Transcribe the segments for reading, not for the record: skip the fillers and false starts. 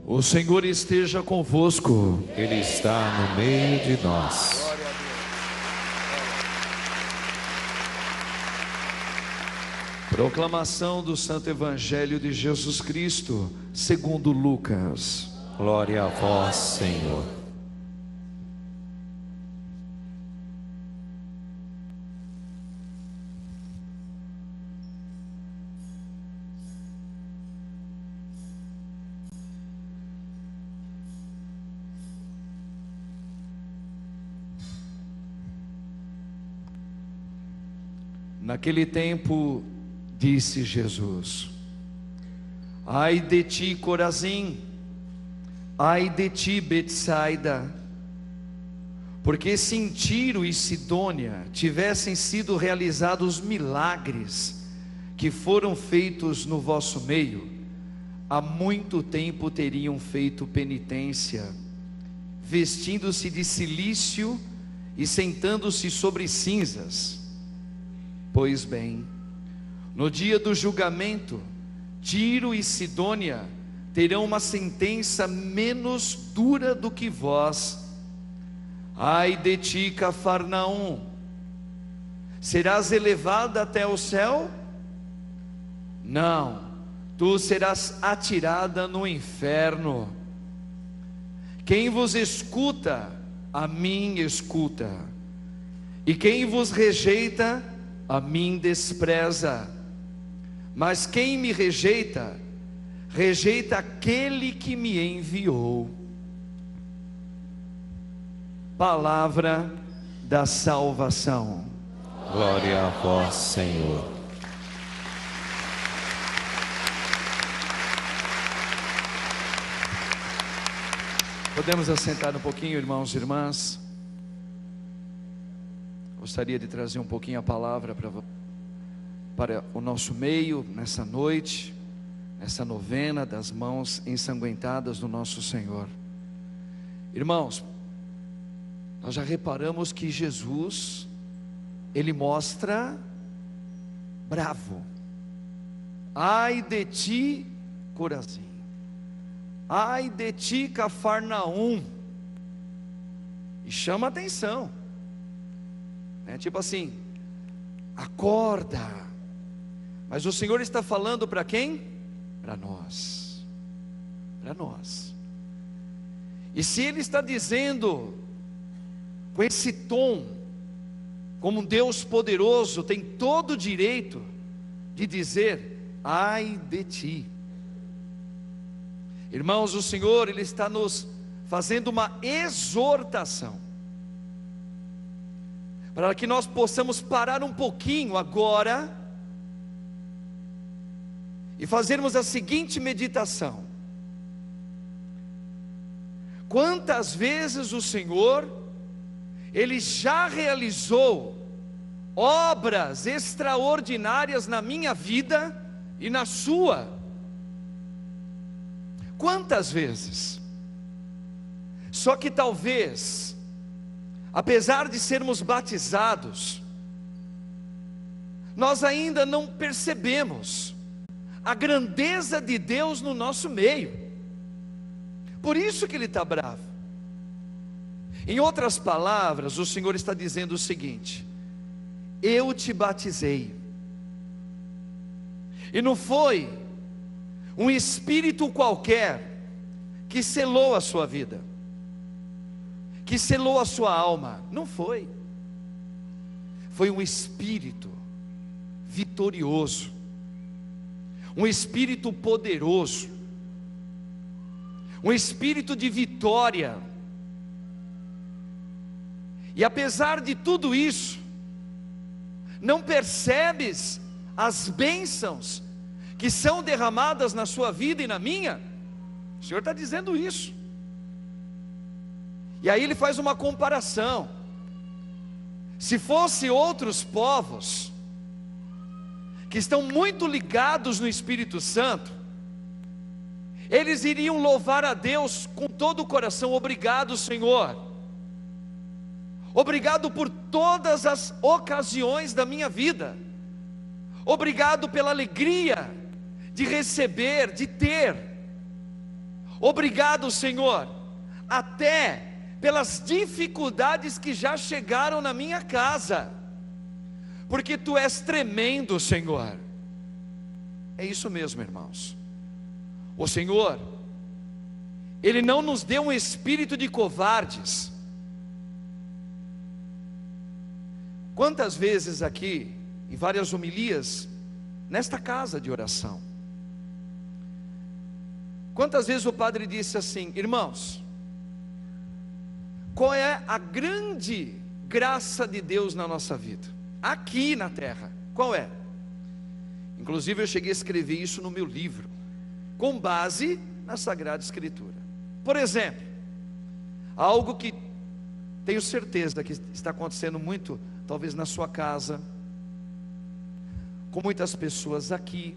O Senhor esteja convosco. Ele está no meio de nós. Proclamação do Santo Evangelho de Jesus Cristo, segundo Lucas. Glória a vós, Senhor. Naquele tempo, disse Jesus: ai de ti, Corazim, ai de ti, Betsaida, porque se em Tiro e Sidônia tivessem sido realizados milagres que foram feitos no vosso meio, há muito tempo teriam feito penitência, vestindo-se de cilício e sentando-se sobre cinzas. Pois bem, no dia do julgamento, Tiro e Sidônia terão uma sentença menos dura do que vós. Ai de ti, Cafarnaum, serás elevada até o céu? Não, tu serás atirada no inferno. Quem vos escuta, a mim escuta, e quem vos rejeita, a mim despreza. Mas quem me rejeita, rejeita aquele que me enviou. Palavra da salvação. Glória a vós, Senhor. Podemos assentar um pouquinho, irmãos e irmãs? Gostaria de trazer um pouquinho a palavra para o nosso meio, nessa noite, nessa novena das mãos ensanguentadas do nosso Senhor. Irmãos, nós já reparamos que Jesus, Ele mostra bravo. Ai de ti, Corazim, ai de ti, Cafarnaum, e chama atenção. Tipo assim, acorda. Mas o Senhor está falando para quem? Para nós. Para nós. E se Ele está dizendo com esse tom, como um Deus poderoso tem todo o direito de dizer: ai de ti. Irmãos, o Senhor, Ele está nos fazendo uma exortação, para que nós possamos parar um pouquinho agora e fazermos a seguinte meditação: quantas vezes o Senhor, Ele já realizou obras extraordinárias na minha vida e na sua? Quantas vezes? Só que talvez, apesar de sermos batizados, nós ainda não percebemos a grandeza de Deus no nosso meio. Por isso que Ele está bravo. Em outras palavras, o Senhor está dizendo o seguinte: eu te batizei, e não foi um espírito qualquer que selou a sua vida, que selou a sua alma. Não foi. Foi um espírito vitorioso, um espírito poderoso, um espírito de vitória. E apesar de tudo isso, não percebes as bênçãos que são derramadas na sua vida e na minha? O Senhor está dizendo isso. E aí Ele faz uma comparação. Se fosse outros povos que estão muito ligados no Espírito Santo, eles iriam louvar a Deus com todo o coração. Obrigado, Senhor, obrigado por todas as ocasiões da minha vida, obrigado pela alegria de receber, de ter, obrigado, Senhor, até pelas dificuldades que já chegaram na minha casa, porque Tu és tremendo, Senhor. É isso mesmo, irmãos. O Senhor, Ele não nos deu um espírito de covardes. Quantas vezes aqui, em várias homilias, nesta casa de oração, quantas vezes o padre disse assim: irmãos, qual é a grande graça de Deus na nossa vida, aqui na terra? Qual é? Inclusive eu cheguei a escrever isso no meu livro, com base na Sagrada Escritura. Por exemplo, algo que tenho certeza que está acontecendo muito, talvez na sua casa, com muitas pessoas aqui.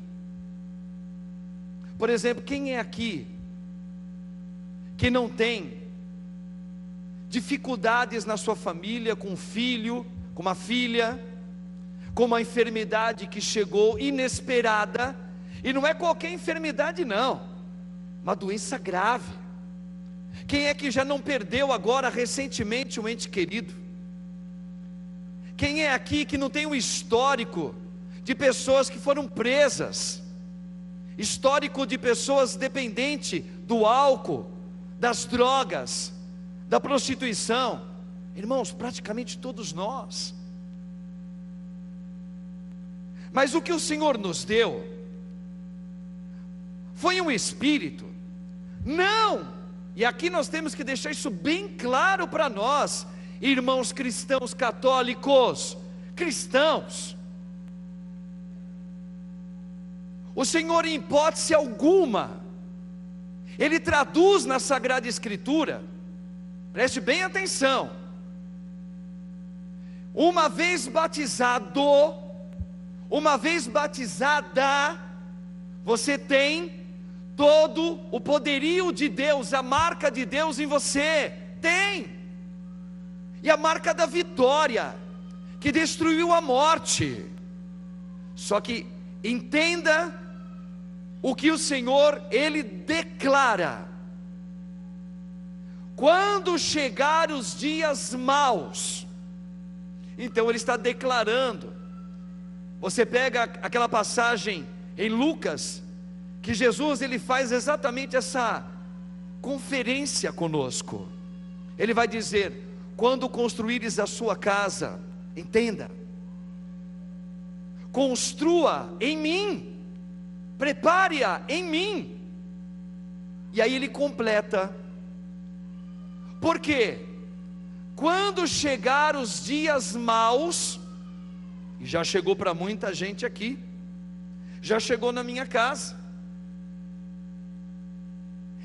Por exemplo, quem é aqui que não tem dificuldades na sua família, com um filho, com uma filha, com uma enfermidade que chegou inesperada, e não é qualquer enfermidade não, uma doença grave? Quem é que já não perdeu agora recentemente um ente querido? Quem é aqui que não tem um histórico de pessoas que foram presas, histórico de pessoas dependentes do álcool, das drogas, da prostituição? Irmãos, praticamente todos nós. Mas o que o Senhor nos deu foi um espírito, não, e aqui nós temos que deixar isso bem claro para nós, irmãos cristãos católicos, cristãos, o Senhor, em hipótese alguma, Ele traduz na Sagrada Escritura, preste bem atenção: uma vez batizado, uma vez batizada, você tem todo o poderio de Deus, a marca de Deus em você, tem, e a marca da vitória, que destruiu a morte. Só que entenda o que o Senhor, Ele declara: quando chegar os dias maus, então Ele está declarando. Você pega aquela passagem em Lucas, que Jesus, Ele faz exatamente essa conferência conosco. Ele vai dizer: quando construíres a sua casa, entenda, construa em mim, prepare-a em mim. E aí Ele completa: porque quando chegar os dias maus, e já chegou para muita gente aqui, já chegou na minha casa,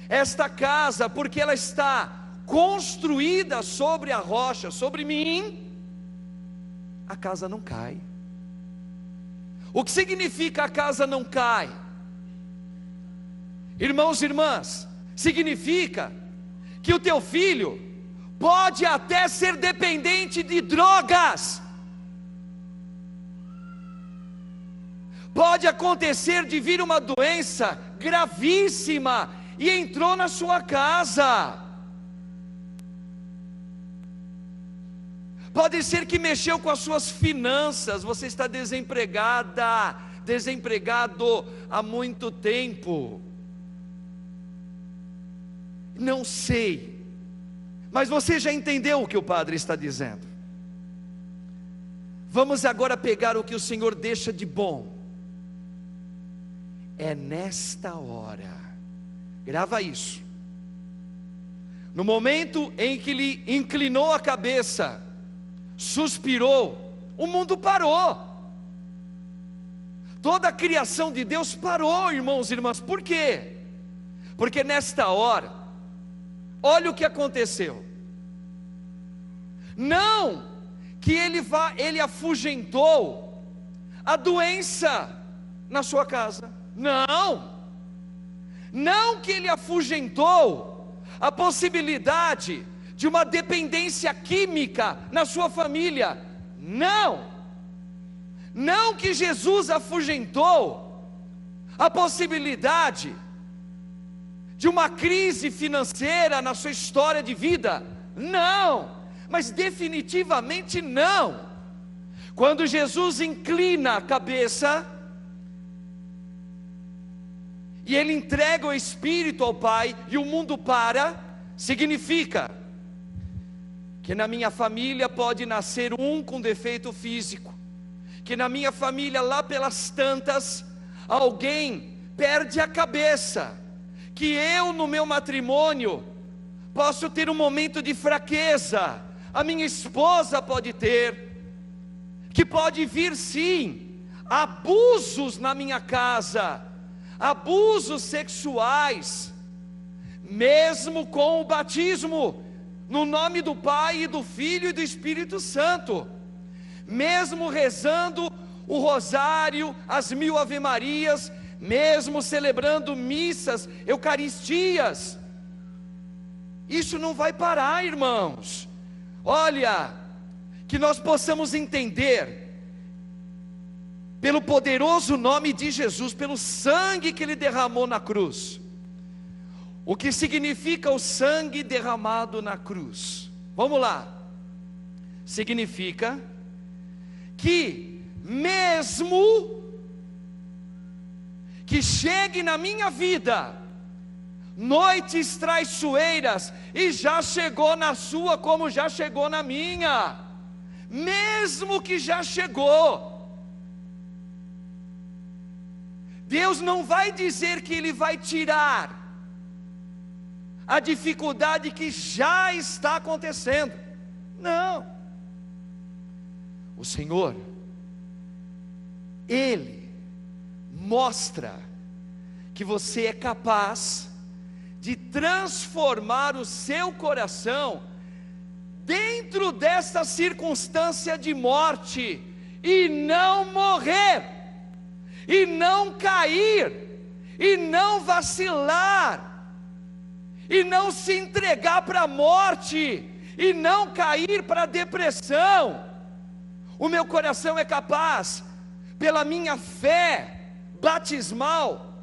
esta casa, porque ela está construída sobre a rocha, sobre mim, a casa não cai. O que significa a casa não cai? Irmãos e irmãs, significa que o teu filho pode até ser dependente de drogas, pode acontecer de vir uma doença gravíssima e entrou na sua casa, pode ser que mexeu com as suas finanças, você está desempregada, desempregado há muito tempo, não sei, mas você já entendeu o que o padre está dizendo. Vamos agora pegar o que o Senhor deixa de bom. É nesta hora, grava isso, no momento em que Ele inclinou a cabeça, suspirou, o mundo parou, toda a criação de Deus parou, irmãos e irmãs. Por quê? Porque nesta hora, olha o que aconteceu. Não que ele afugentou a doença na sua casa, não, Não que ele afugentou a possibilidade de uma dependência química na sua família. Não. Não que Jesus afugentou a possibilidade de uma crise financeira na sua história de vida. Não. Mas definitivamente não. Quando Jesus inclina a cabeça e ele entrega o Espírito ao Pai e o mundo para, significa que na minha família pode nascer um com defeito físico, que na minha família lá pelas tantas alguém perde a cabeça, que eu no meu matrimônio posso ter um momento de fraqueza, a minha esposa pode ter, que pode vir sim abusos na minha casa, abusos sexuais, mesmo com o batismo no nome do Pai e do Filho e do Espírito Santo, mesmo rezando o rosário, as 1000 ave-marias, mesmo celebrando missas, eucaristias, isso não vai parar, irmãos. Olha, que nós possamos entender, pelo poderoso nome de Jesus, pelo sangue que Ele derramou na cruz, o que significa o sangue derramado na cruz. Vamos lá. Significa que mesmo que chegue na minha vida noites traiçoeiras, e já chegou na sua como já chegou na minha, mesmo que já chegou, Deus não vai dizer que Ele vai tirar a dificuldade que já está acontecendo. Não. O Senhor, Ele mostra que você é capaz de transformar o seu coração dentro desta circunstância de morte, e não morrer, e não cair, e não vacilar, e não se entregar para a morte, e não cair para a depressão. O meu coração é capaz, pela minha fé batismal,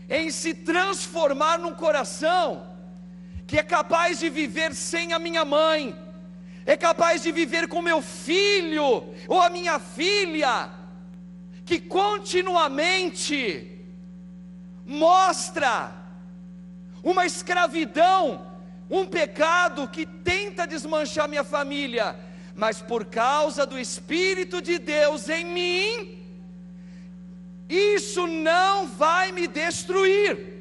em se transformar num coração que é capaz de viver sem a minha mãe, é capaz de viver com meu filho ou a minha filha, que continuamente mostra uma escravidão, um pecado que tenta desmanchar minha família, mas por causa do Espírito de Deus em mim, isso não vai me destruir.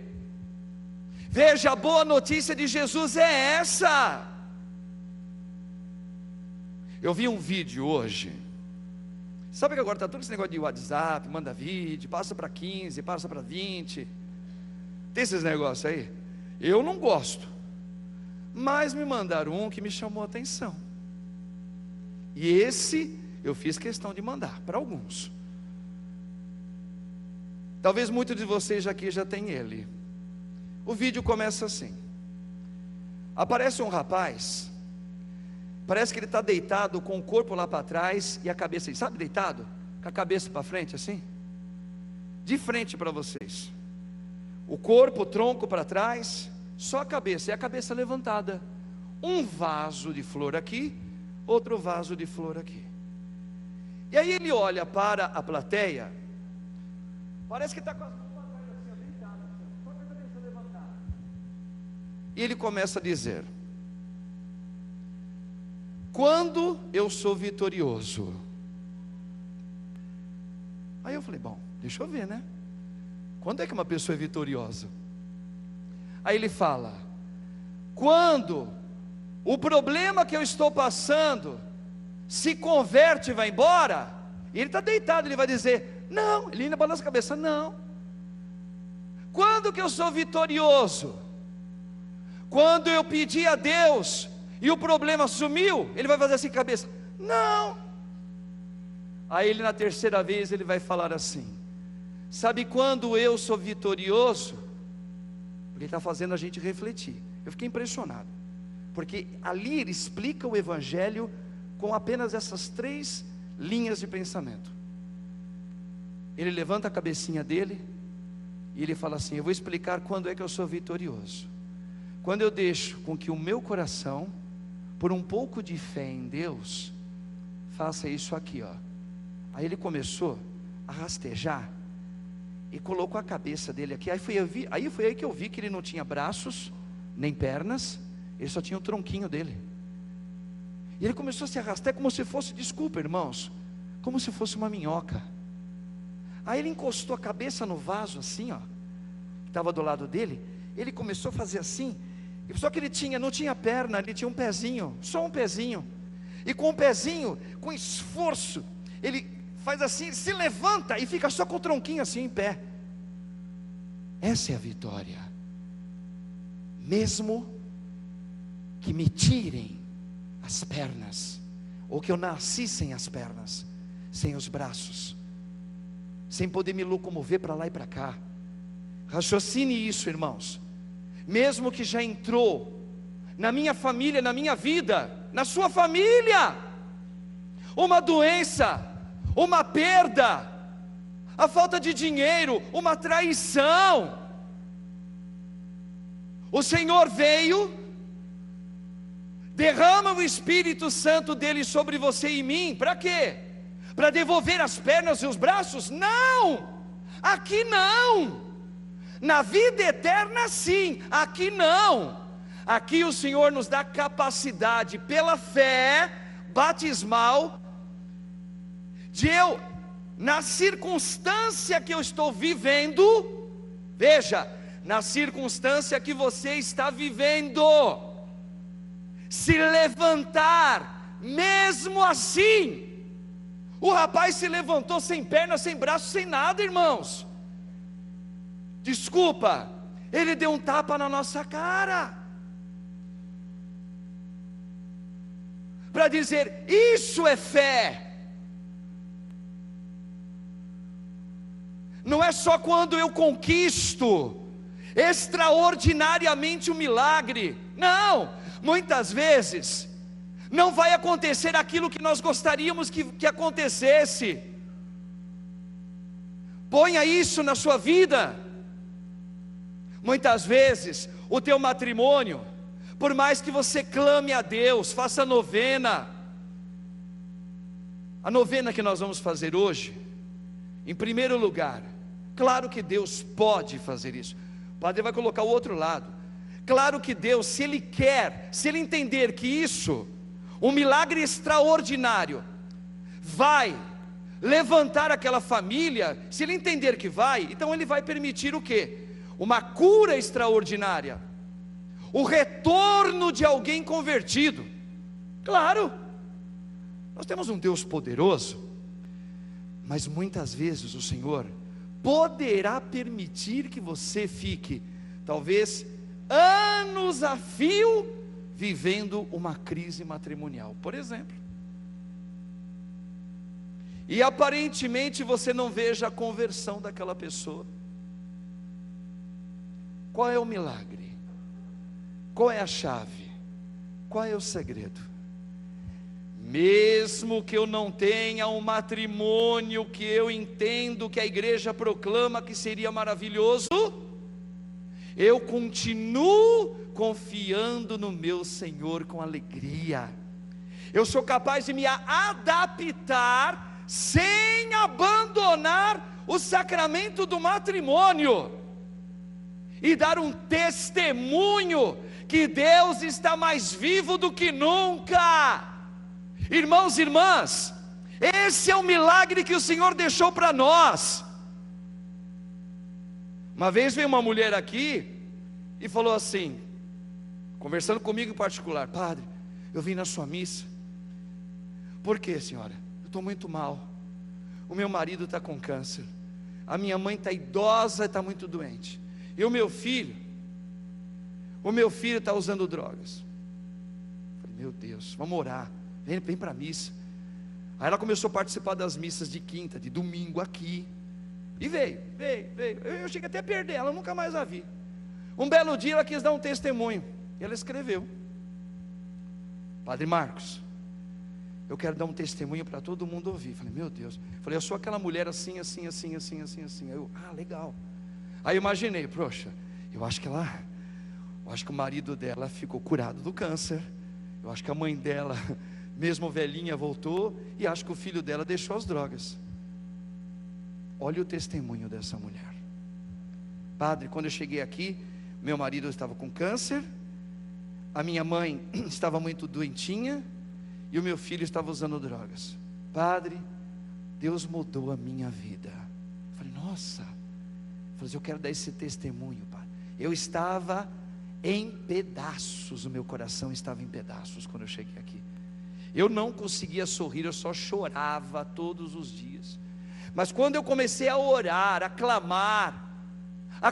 Veja, a boa notícia de Jesus é essa. Eu vi um vídeo hoje. Sabe que agora está todo esse negócio de WhatsApp, manda vídeo, passa para 15, passa para 20. Tem esses negócios aí? Eu não gosto, mas me mandaram um que me chamou a atenção. E esse eu fiz questão de mandar para alguns. Talvez muitos de vocês aqui já tenham ele. O vídeo começa assim. Aparece um rapaz, parece que ele está deitado com o corpo lá para trás e a cabeça, sabe, deitado? Com a cabeça para frente assim? De frente para vocês. O corpo, o tronco para trás, só a cabeça, e a cabeça levantada. Um vaso de flor aqui, outro vaso de flor aqui. E aí ele olha para a plateia, parece que está com as mãos para trás assim, deitado, assim, só com a cabeça levantada. E ele começa a dizer: quando eu sou vitorioso. Aí eu falei, bom, deixa eu ver, né? Quando é que uma pessoa é vitoriosa? Aí ele fala: quando o problema que eu estou passando se converte e vai embora. E ele está deitado, ele vai dizer, não, ele ainda balança a cabeça, não. Quando que eu sou vitorioso? Quando eu pedi a Deus e o problema sumiu. Ele vai fazer assim com a cabeça, não. Aí ele na terceira vez ele vai falar assim: Sabe quando eu sou vitorioso? Ele está fazendo a gente refletir. Eu fiquei impressionado, porque ali ele explica o Evangelho com apenas essas 3 linhas de pensamento. Ele levanta a cabecinha dele e ele fala assim: eu vou explicar quando é que eu sou vitorioso. Quando eu deixo com que o meu coração, por um pouco de fé em Deus, faça isso aqui, ó. Aí ele começou a rastejar e colocou a cabeça dele aqui. Aí foi aí que eu vi que ele não tinha braços nem pernas, ele só tinha o tronquinho dele. E ele começou a se arrastar como se fosse, desculpa irmãos, como se fosse uma minhoca. Aí ele encostou a cabeça no vaso assim, ó, que estava do lado dele. Ele começou a fazer assim, só que ele não tinha perna, ele tinha um pezinho, só um pezinho. E com o pezinho, com esforço, ele faz assim, se levanta e fica só com o tronquinho assim em pé. Essa é a vitória. Mesmo que me tirem as pernas, ou que eu nasci sem as pernas, sem os braços, sem poder me locomover para lá e para cá. Raciocine isso, irmãos. Mesmo que já entrou na minha família, na minha vida, na sua família, uma doença, uma perda, a falta de dinheiro, uma traição, o Senhor veio, derrama o Espírito Santo dele sobre você e mim, para quê? Para devolver as pernas e os braços? Não, aqui não. Na vida eterna sim, aqui não. Aqui o Senhor nos dá capacidade, pela fé batismal, de eu, na circunstância que eu estou vivendo, veja, na circunstância que você está vivendo, se levantar, mesmo assim. O rapaz se levantou sem perna, sem braço, sem nada, irmãos. Desculpa, ele deu um tapa na nossa cara, para dizer: isso é fé. Não é só quando eu conquisto extraordinariamente um milagre. Não, muitas vezes não vai acontecer aquilo que nós gostaríamos que acontecesse. Ponha isso na sua vida. Muitas vezes o teu matrimônio, por mais que você clame a Deus, faça novena, a novena que nós vamos fazer hoje, em primeiro lugar, claro que Deus pode fazer isso. O padre vai colocar o outro lado. Claro que Deus, se Ele quer, se Ele entender que isso, um milagre extraordinário, vai levantar aquela família, se Ele entender que vai, então Ele vai permitir o quê? Uma cura extraordinária, o retorno de alguém convertido. Claro, nós temos um Deus poderoso, mas muitas vezes o Senhor poderá permitir que você fique, talvez, anos a fio, vivendo uma crise matrimonial, por exemplo, e aparentemente você não veja a conversão daquela pessoa. Qual é o milagre? Qual é a chave? Qual é o segredo? Mesmo que eu não tenha um matrimônio que eu entendo que a igreja proclama que seria maravilhoso, eu continuo confiando no meu Senhor com alegria. Eu sou capaz de me adaptar sem abandonar o sacramento do matrimônio e dar um testemunho que Deus está mais vivo do que nunca. Irmãos e irmãs, esse é o milagre que o Senhor deixou para nós. Uma vez veio uma mulher aqui e falou assim, conversando comigo em particular: padre, eu vim na sua missa. Por quê, senhora? Eu estou muito mal. O meu marido está com câncer, a minha mãe está idosa e está muito doente, e o meu filho está usando drogas. Eu falei: meu Deus, vamos orar, vem para a missa. Aí ela começou a participar das missas de quinta, de domingo aqui. E veio. Eu cheguei até a perder ela, nunca mais a vi. Um belo dia ela quis dar um testemunho. E ela escreveu: Padre Marcos, eu quero dar um testemunho para todo mundo ouvir. Falei, meu Deus. Falei, eu sou aquela mulher assim. Eu, legal. Aí eu imaginei, poxa, eu acho que o marido dela ficou curado do câncer. Eu acho que a mãe dela, mesmo velhinha, voltou. E acho que o filho dela deixou as drogas. Olha o testemunho dessa mulher. Padre, quando eu cheguei aqui, meu marido estava com câncer, a minha mãe estava muito doentinha, e o meu filho estava usando drogas. Padre, Deus mudou a minha vida. Eu falei, nossa. Eu falei, eu quero dar esse testemunho, Padre. Eu estava em pedaços, o meu coração estava em pedaços quando eu cheguei aqui. Eu não conseguia sorrir, eu só chorava todos os dias. Mas quando eu comecei a orar, a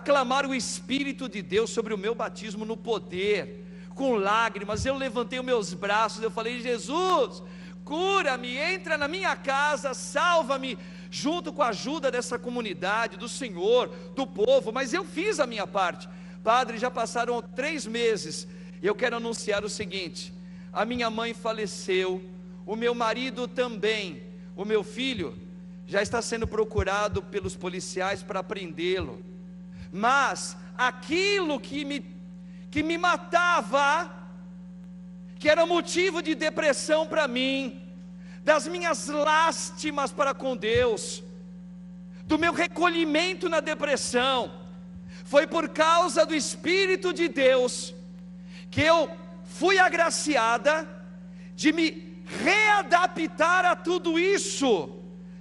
clamar o Espírito de Deus sobre o meu batismo no poder, com lágrimas, eu levantei os meus braços, eu falei, Jesus, cura-me, entra na minha casa, salva-me, junto com a ajuda dessa comunidade, do Senhor, do povo. Mas eu fiz a minha parte. Padre, já passaram 3 meses, e eu quero anunciar o seguinte: a minha mãe faleceu, o meu marido também, o meu filho já está sendo procurado pelos policiais para prendê-lo, mas aquilo que me matava, que era motivo de depressão para mim, das minhas lástimas para com Deus, do meu recolhimento na depressão, foi por causa do Espírito de Deus, que eu fui agraciada de me readaptar a tudo isso,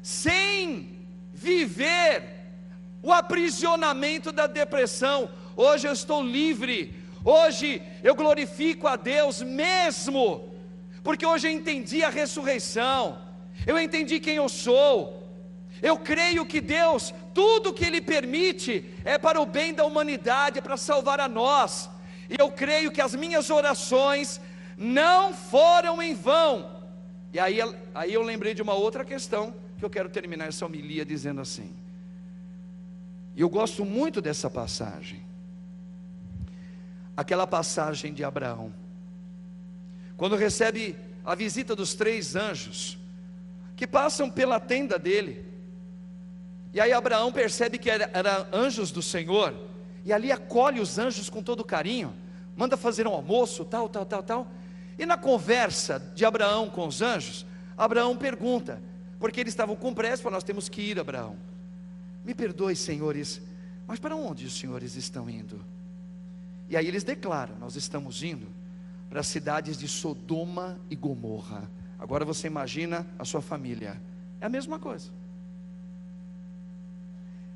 sem viver o aprisionamento da depressão. Hoje eu estou livre, hoje eu glorifico a Deus mesmo, porque hoje eu entendi a ressurreição, eu entendi quem eu sou, eu creio que Deus, tudo que Ele permite é para o bem da humanidade, é para salvar a nós, e eu creio que as minhas orações não foram em vão. E aí eu lembrei de uma outra questão, que eu quero terminar essa homilia dizendo assim, e eu gosto muito dessa passagem, aquela passagem de Abraão, quando recebe a visita dos 3 anjos, que passam pela tenda dele, e aí Abraão percebe que eram anjos do Senhor, e ali acolhe os anjos com todo carinho, manda fazer um almoço, tal, e na conversa de Abraão com os anjos, Abraão pergunta, porque eles estavam com pressa, nós temos que ir, Abraão, me perdoe, senhores, mas para onde os senhores estão indo? E aí eles declaram, nós estamos indo para as cidades de Sodoma e Gomorra. Agora você imagina a sua família, é a mesma coisa.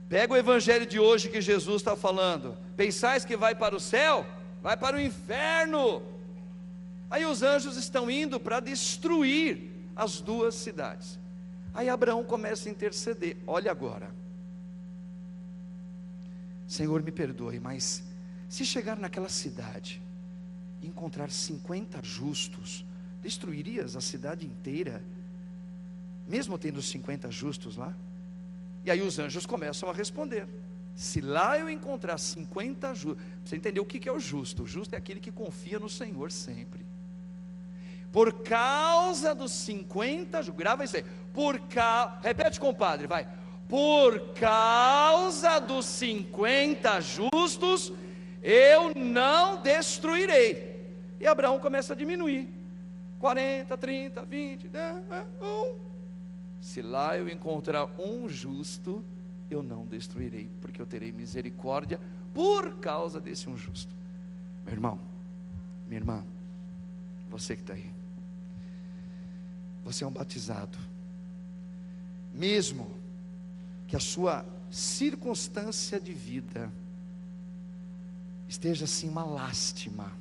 Pega o evangelho de hoje que Jesus está falando, pensais que vai para o céu? Vai para o inferno. Aí os anjos estão indo para destruir as 2 cidades. Aí Abraão começa a interceder, olha agora, Senhor, me perdoe, mas se chegar naquela cidade e encontrar 50 justos, destruirias a cidade inteira, mesmo tendo 50 justos lá? E aí os anjos começam a responder, se lá eu encontrar 50 justos, você entendeu o que é o justo? O justo é aquele que confia no Senhor sempre. Por causa dos 50 justos, grava isso aí, repete, compadre, vai. Por causa dos 50 justos, eu não destruirei. E Abraão começa a diminuir, 40, 30, 20, 10, 1. Se lá eu encontrar um justo, eu não destruirei, porque eu terei misericórdia por causa desse um justo. Meu irmão, minha irmã, você que está aí, você é um batizado, mesmo que a sua circunstância de vida esteja assim uma lástima,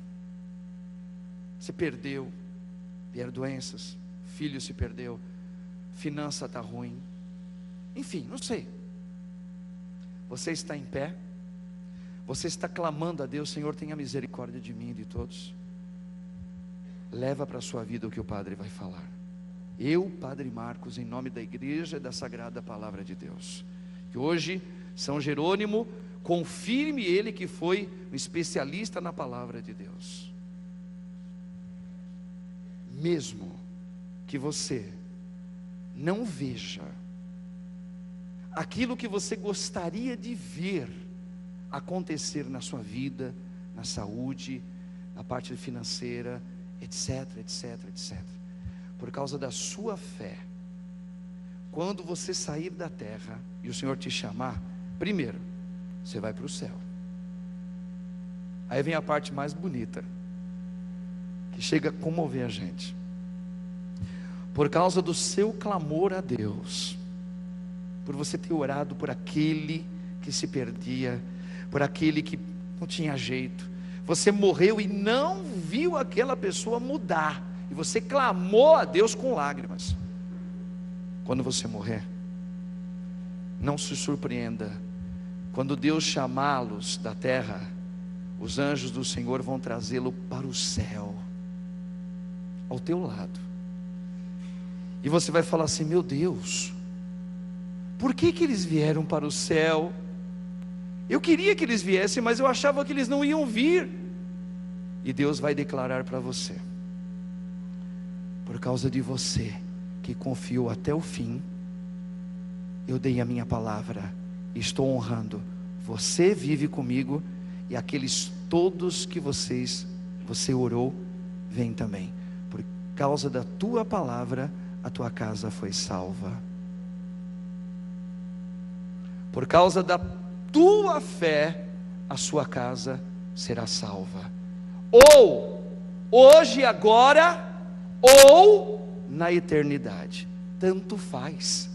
você perdeu, vieram doenças, filho se perdeu, finança está ruim, enfim, não sei, você está em pé, você está clamando a Deus, Senhor, tenha misericórdia de mim e de todos. Leva para a sua vida o que o Padre vai falar. Eu, Padre Marcos, em nome da igreja e da sagrada palavra de Deus, Que hoje São Jerônimo confirme ele que foi um especialista na palavra de Deus. Mesmo que você não veja aquilo que você gostaria de ver acontecer na sua vida, na saúde, na parte financeira, etc, etc, etc, por causa da sua fé, quando você sair da terra e o Senhor te chamar, primeiro, você vai para o céu. Aí vem a parte mais bonita, que chega a comover a gente. Por causa do seu clamor a Deus, por você ter orado por aquele que se perdia, por aquele que não tinha jeito, você morreu e não viu aquela pessoa mudar, e você clamou a Deus com lágrimas. Quando você morrer, não se surpreenda, quando Deus chamá-los da terra, os anjos do Senhor vão trazê-lo para o céu, ao teu lado, e você vai falar assim: meu Deus, por que eles vieram para o céu? Eu queria que eles viessem, mas eu achava que eles não iam vir. E Deus vai declarar para você: por causa de você que confiou até o fim, eu dei a minha palavra, estou honrando. Você vive comigo, e aqueles todos que você orou, vem também. Por causa da tua palavra, a tua casa foi salva. Por causa da tua fé, a sua casa será salva. Ou hoje, agora, ou na eternidade. Tanto faz.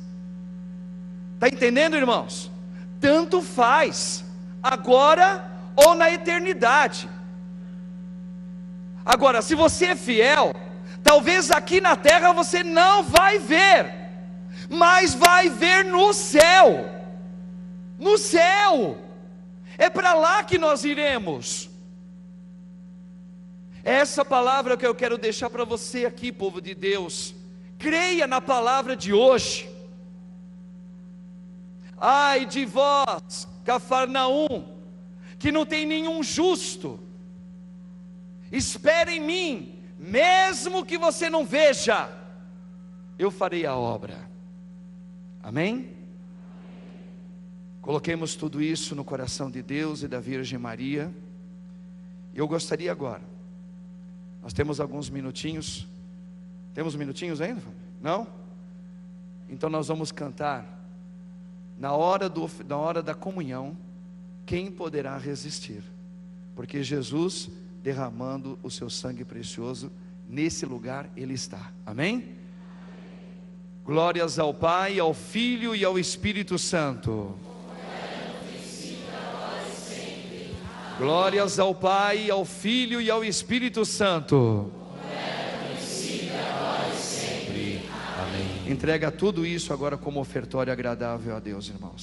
Está entendendo, irmãos? Tanto faz, agora ou na eternidade. Agora, se você é fiel, talvez aqui na terra você não vai ver, mas vai ver no céu. No céu, é para lá que nós iremos. Essa palavra que eu quero deixar para você aqui, povo de Deus. Creia na palavra de hoje. Ai de vós, Cafarnaum, que não tem nenhum justo, espere em mim, mesmo que você não veja, eu farei a obra. Amém? Coloquemos tudo isso no coração de Deus e da Virgem Maria. Eu gostaria agora, nós temos alguns minutinhos. Temos minutinhos ainda? Não? Então nós vamos cantar. Na hora da comunhão, quem poderá resistir? Porque Jesus, derramando o seu sangue precioso, nesse lugar Ele está. Amém? Glórias ao Pai, ao Filho e ao Espírito Santo. Glórias ao Pai, ao Filho e ao Espírito Santo. Amém. Entrega tudo isso agora como ofertório agradável a Deus, irmãos.